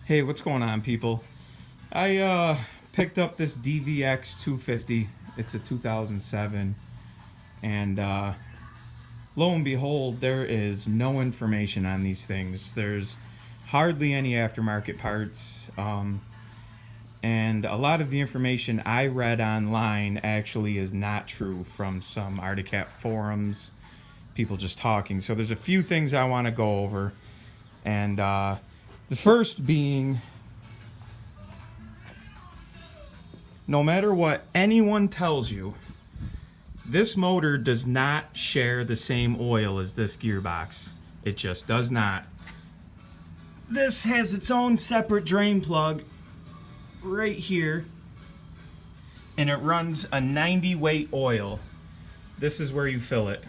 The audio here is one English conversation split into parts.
Hey, what's going on, people? I picked up this DVX 250. It's a 2007, and lo and behold, there is no information on these things. There's hardly any aftermarket parts, and a lot of the information I read online actually is not true from some Articat forums, people just talking. So there's a few things I want to go over, and the first being, no matter what anyone tells you, this motor does not share the same oil as this gearbox. It just does not. This has its own separate drain plug right here, and it runs a 90 weight oil. This is where you fill it.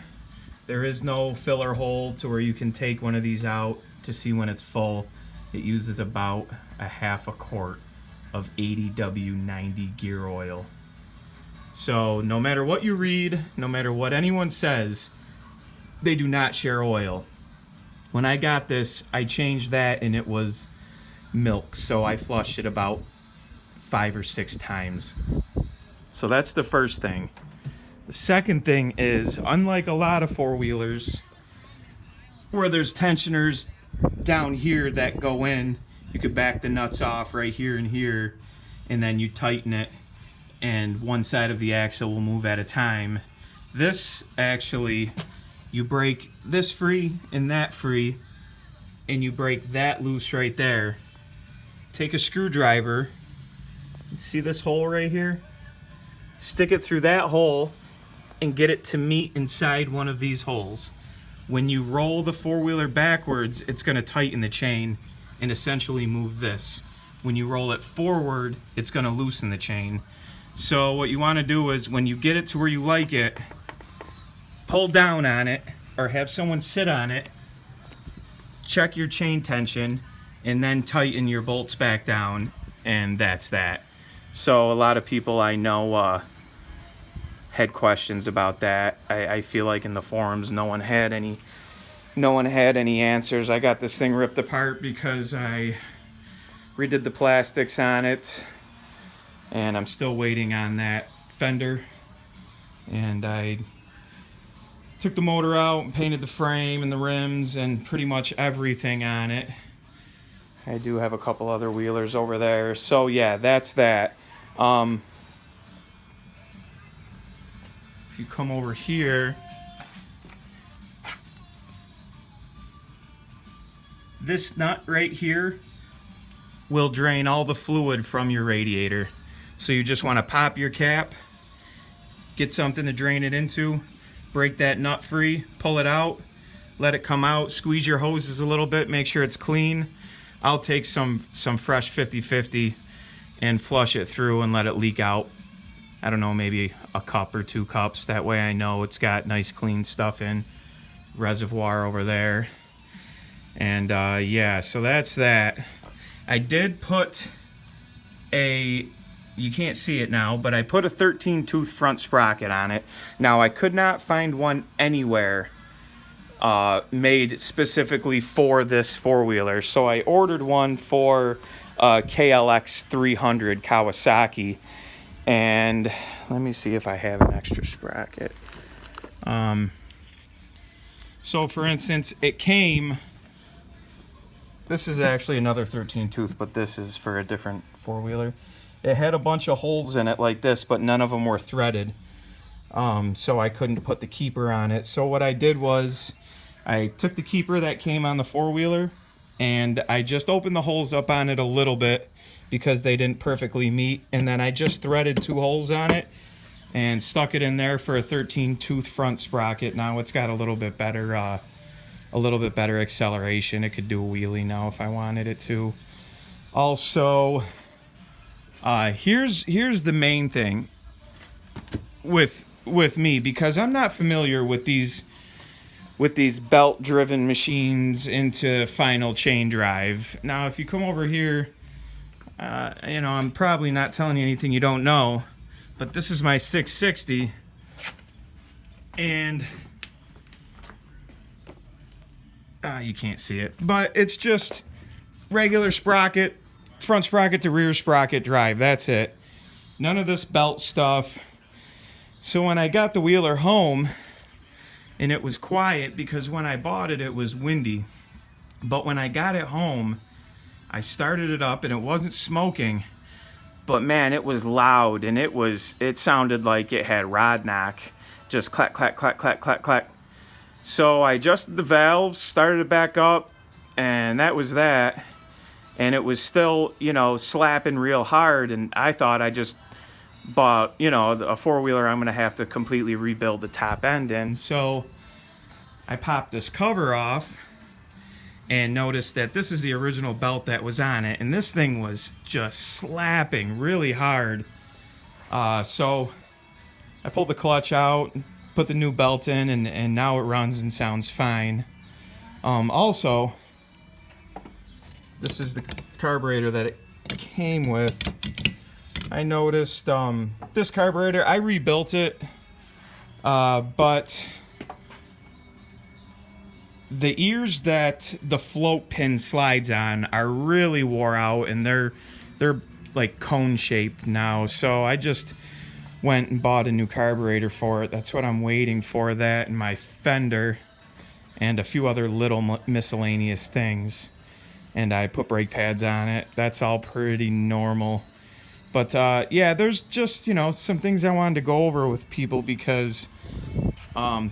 There is no filler hole to where you can take one of these out to see when it's full. It uses about a half a quart of 80W90 gear oil. So no matter what you read, no matter what anyone says, they do not share oil. When I got this, I changed that and it was milk, so I flushed it about 5 or 6 times. So that's the first thing. The second thing is, unlike a lot of four-wheelers where there's tensioners down here that go in, you could back the nuts off right here and here, and then you tighten it and one side of the axle will move at a time. This actually, you break this free and that free, and you break that loose right there. Take a screwdriver, see this hole right here? Stick it through that hole and get it to meet inside one of these holes. When you roll the four-wheeler backwards, it's going to tighten the chain and essentially move this. When you roll it forward, it's going to loosen the chain. So what you want to do is, when you get it to where you like it, pull down on it or have someone sit on it, check your chain tension, and then tighten your bolts back down, and that's that. So a lot of people I know had questions about that. I feel like in the forums no one had any answers. I got this thing ripped apart because I redid the plastics on it, and I'm still waiting on that fender. And I took the motor out and painted the frame and the rims and pretty much everything on it. I do have a couple other wheelers over there. So yeah, that's that. If you come over here, this nut right here will drain all the fluid from your radiator. So you just want to pop your cap, get something to drain it into, break that nut free, pull it out, let it come out, squeeze your hoses a little bit, make sure it's clean. I'll take some fresh 50/50 and flush it through and let it leak out. I don't know, maybe a cup or 2 cups. That way I know it's got nice clean stuff in. Reservoir over there. And yeah, so that's that. I did put a, you can't see it now, but I put a 13 tooth front sprocket on it. Now I could not find one anywhere made specifically for this four-wheeler. So I ordered one for KLX 300 Kawasaki. And let me see if I have an extra sprocket. So for instance, it came, this is actually another 13 tooth, but this is for a different four-wheeler. It had a bunch of holes in it like this, but none of them were threaded. So I couldn't put the keeper on it. So what I did was, I took the keeper that came on the four-wheeler and I just opened the holes up on it a little bit because they didn't perfectly meet, and then I just threaded 2 holes on it and stuck it in there for a 13 tooth front sprocket. Now it's got a little bit better acceleration. It could do a wheelie now if I wanted it to. Also, here's the main thing with me, because I'm not familiar with these belt driven machines into final chain drive. Now if you come over here, you know, I'm probably not telling you anything you don't know, but this is my 660, and you can't see it, but it's just regular sprocket, front sprocket to rear sprocket drive. That's it. None of this belt stuff. So when I got the wheeler home, and it was quiet because when I bought it, it was windy. But when I got it home, I started it up and it wasn't smoking. But man, it was loud, and it sounded like it had rod knock. Just clack, clack, clack, clack, clack, clack. So I adjusted the valves, started it back up, and that was that. And it was still, you know, slapping real hard, and I thought I just bought, you know, a four-wheeler I'm going to have to completely rebuild the top end in. So I popped this cover off and noticed that this is the original belt that was on it, and this thing was just slapping really hard. So I pulled the clutch out, put the new belt in, and now it runs and sounds fine. Also, this is the carburetor that it came with. I noticed this carburetor, I rebuilt it, but the ears that the float pin slides on are really wore out, and they're like cone shaped now. So I just went and bought a new carburetor for it. That's what I'm waiting for, that and my fender and a few other little miscellaneous things. And I put brake pads on it. That's all pretty normal. But yeah, there's just, you know, some things I wanted to go over with people because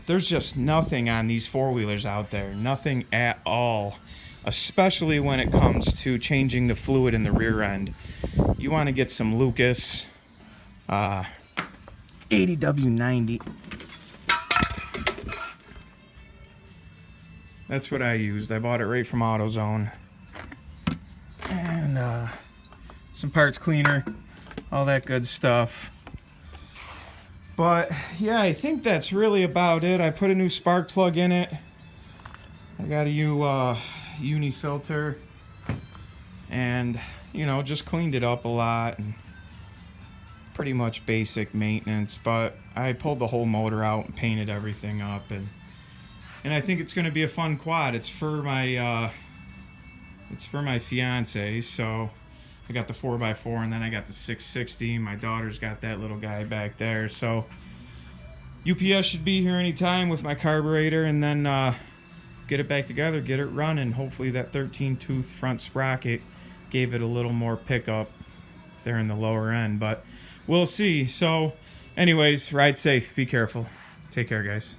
there's just nothing on these four-wheelers out there. Nothing at all. Especially when it comes to changing the fluid in the rear end. You want to get some Lucas 80W90. That's what I used. I bought it right from AutoZone. And some parts cleaner, all that good stuff. But yeah, I think that's really about it. I put a new spark plug in it. I got a new uni filter, and you know, just cleaned it up a lot, and pretty much basic maintenance. But I pulled the whole motor out and painted everything up, and I think it's going to be a fun quad. It's for my fiance, so I got the 4x4, and then I got the 660. My daughter's got that little guy back there, so UPS should be here anytime with my carburetor, and then get it back together, get it running. Hopefully that 13-tooth front sprocket gave it a little more pickup there in the lower end, but we'll see. So anyways, ride safe, be careful, take care guys.